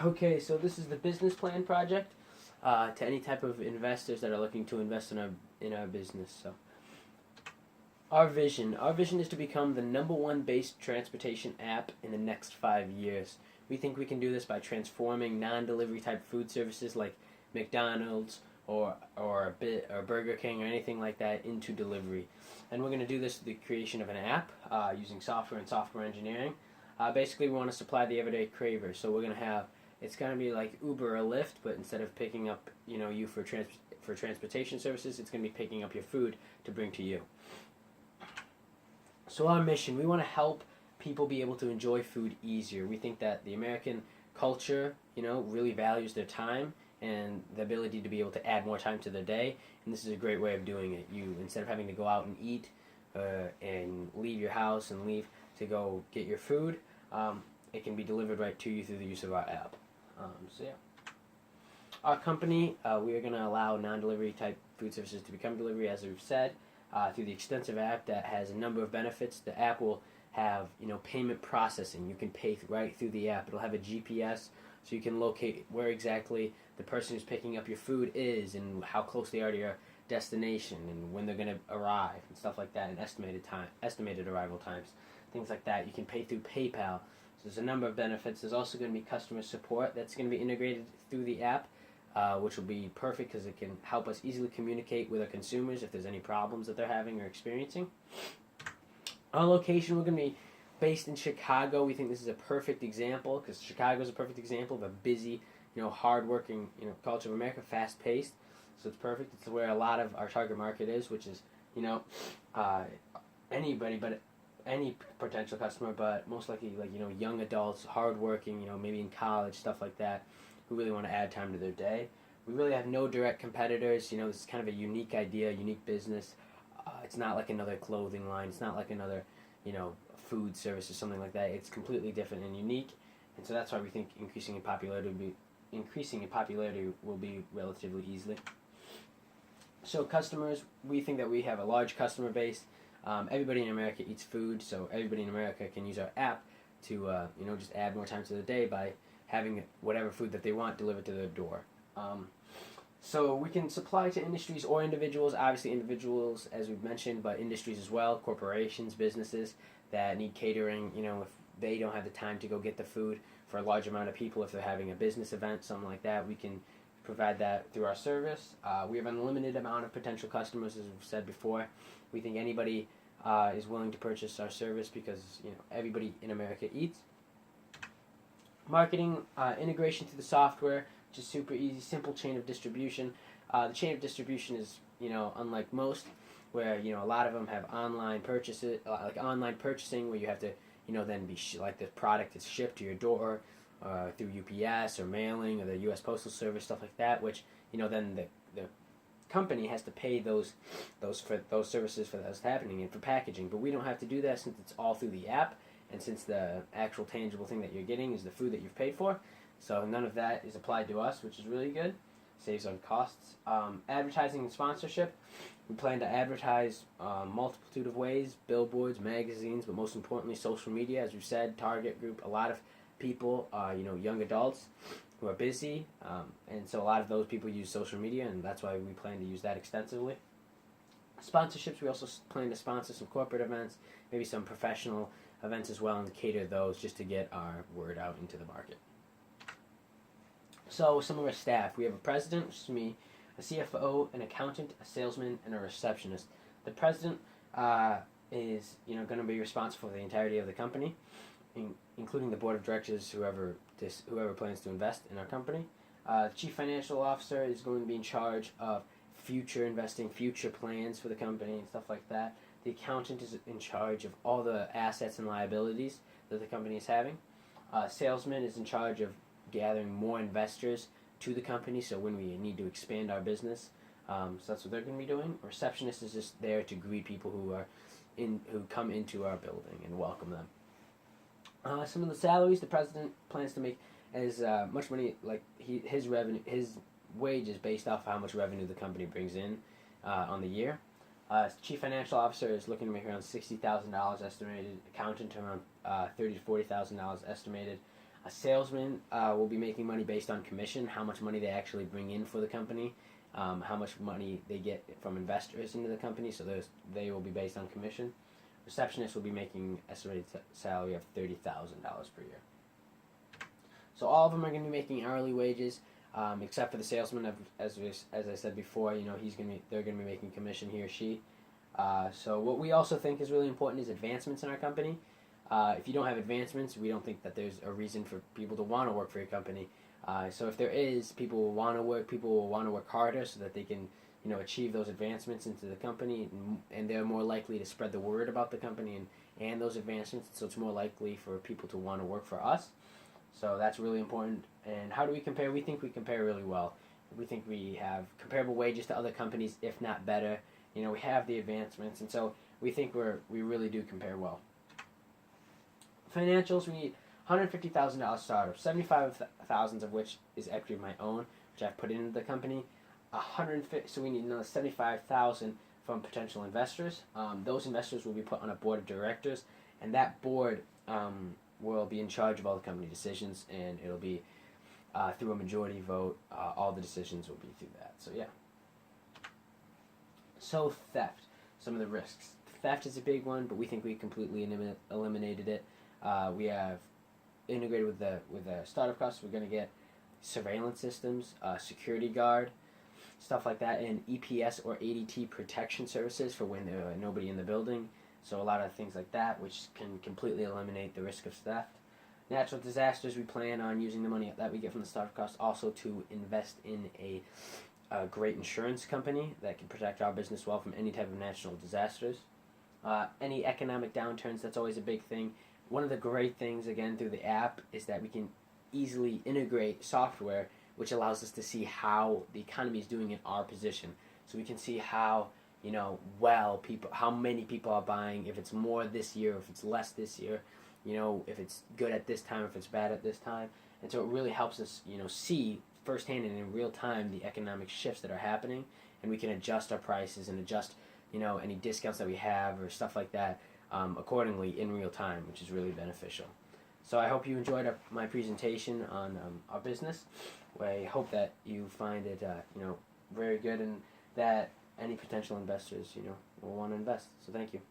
Okay, so this is the business plan project to any type of investors that are looking to invest in our business. So our vision is to become the number one base transportation app in the next 5 years. We think we can do this by transforming non-delivery type food services like McDonald's or Burger King or anything like that into delivery, and we're going to do this through the creation of an app using software and software engineering. Basically, we want to supply the everyday craver, so we're going to have it's going to be like Uber or Lyft, but instead of picking up you for transportation services, it's going to be picking up your food to bring to you. So our mission, we want to help people be able to enjoy food easier. We think that the American culture, really values their time and the ability to be able to add more time to their day, and this is a great way of doing it. You instead of having to go out and eat and leave your house and leave to go get your food, it can be delivered right to you through the use of our app. So yeah. Our company, we are going to allow non-delivery type food services to become delivery, as we've said, through the extensive app that has a number of benefits. The app will have payment processing. You can pay right through the app. It'll have a GPS, so you can locate where exactly the person who's picking up your food is and how close they are to your destination and when they're going to arrive and stuff like that, and estimated arrival times, things like that. You can pay through PayPal. So there's a number of benefits. There's also going to be customer support that's going to be integrated through the app, which will be perfect because it can help us easily communicate with our consumers if there's any problems that they're having or experiencing. Our location, we're going to be based in Chicago. We think this is a perfect example because Chicago is a perfect example of a busy, hardworking, culture of America, fast-paced. So it's perfect. It's where a lot of our target market is, which is, anybody, but any potential customer, but most likely young adults, hardworking, maybe in college, stuff like that, who really want to add time to their day. We really have no direct competitors. This is kind of a unique idea, unique business. It's not like another clothing line. It's not like another, food service or something like that. It's completely different and unique, and so that's why we think increasing in popularity will be relatively easily. So customers, we think that we have a large customer base. Everybody in America eats food, so everybody in America can use our app to just add more time to the day by having whatever food that they want delivered to their door. So we can supply to industries or individuals, obviously individuals as we've mentioned, but industries as well, corporations, businesses that need catering, if they don't have the time to go get the food for a large amount of people, if they're having a business event, something like that, we can provide that through our service. We have an unlimited amount of potential customers, as we've said before. We think anybody is willing to purchase our service because everybody in America eats. Marketing, integration to the software, which is super easy, simple chain of distribution. The chain of distribution is, unlike most, where a lot of them have online purchases, like online purchasing, where you have to, then be like the product is shipped to your door through UPS or mailing or the U.S. Postal Service, stuff like that. Which then the company has to pay those for those services for that's happening and for packaging. But we don't have to do that since it's all through the app. And since the actual tangible thing that you're getting is the food that you've paid for, so none of that is applied to us, which is really good. Saves on costs. Advertising and sponsorship. We plan to advertise multitude of ways, billboards, magazines, but most importantly social media, as we've said, target group, a lot of people, young adults who are busy, and so a lot of those people use social media, and that's why we plan to use that extensively. Sponsorships, we also plan to sponsor some corporate events, maybe some professional events as well, and cater those just to get our word out into the market. So some of our staff, we have a president, which is me, a CFO, an accountant, a salesman, and a receptionist. The president is going to be responsible for the entirety of the company, including the board of directors, whoever plans to invest in our company. The chief financial officer is going to be in charge of future investing, future plans for the company, and stuff like that. The accountant is in charge of all the assets and liabilities that the company is having. Salesman is in charge of gathering more investors to the company, so when we need to expand our business, so that's what they're going to be doing. A receptionist is just there to greet people who come into our building and welcome them. Some of the salaries the president plans to make as much money, like his wage is based off how much revenue the company brings in on the year. Chief financial officer is looking to make around $60,000 estimated. Accountant around $30,000 to $40,000 estimated. A salesman will be making money based on commission, how much money they actually bring in for the company, how much money they get from investors into the company, so they will be based on commission. Receptionist will be making estimated salary of $30,000 per year. So all of them are going to be making hourly wages, except for the salesman. As I said before, they're going to be making commission, he or she. So what we also think is really important is advancements in our company. If you don't have advancements, we don't think that there's a reason for people to want to work for your company. So if there is, people will want to work harder so that they can, achieve those advancements into the company, and they're more likely to spread the word about the company and those advancements. So it's more likely for people to want to work for us. So that's really important. And how do we compare? We think we compare really well. We think we have comparable wages to other companies, if not better. We have the advancements, and so we think we really do compare well. Financials, we need $150,000 startup, $75,000 of which is equity of my own, which I've put into the company. So we need another $75,000 from potential investors. Those investors will be put on a board of directors, and that board will be in charge of all the company decisions, and it'll be through a majority vote. All the decisions will be through that. So yeah. So theft, some of the risks. Theft is a big one, but we think we completely eliminated it. We have integrated with the startup costs. We're going to get surveillance systems, security guard, stuff like that, and EPS or ADT protection services for when there's nobody in the building. So a lot of things like that, which can completely eliminate the risk of theft. Natural disasters, we plan on using the money that we get from the startup costs also to invest in a great insurance company that can protect our business well from any type of natural disasters. Any economic downturns, that's always a big thing. One of the great things, again, through the app is that we can easily integrate software which allows us to see how the economy is doing in our position. So we can see how, how many people are buying, if it's more this year, if it's less this year, if it's good at this time, if it's bad at this time. And so it really helps us, see firsthand and in real time the economic shifts that are happening, and we can adjust our prices and adjust, any discounts that we have or stuff like that accordingly in real time, which is really beneficial. So I hope you enjoyed my presentation on our business. I hope that you find it, very good, and that any potential investors, will want to invest. So thank you.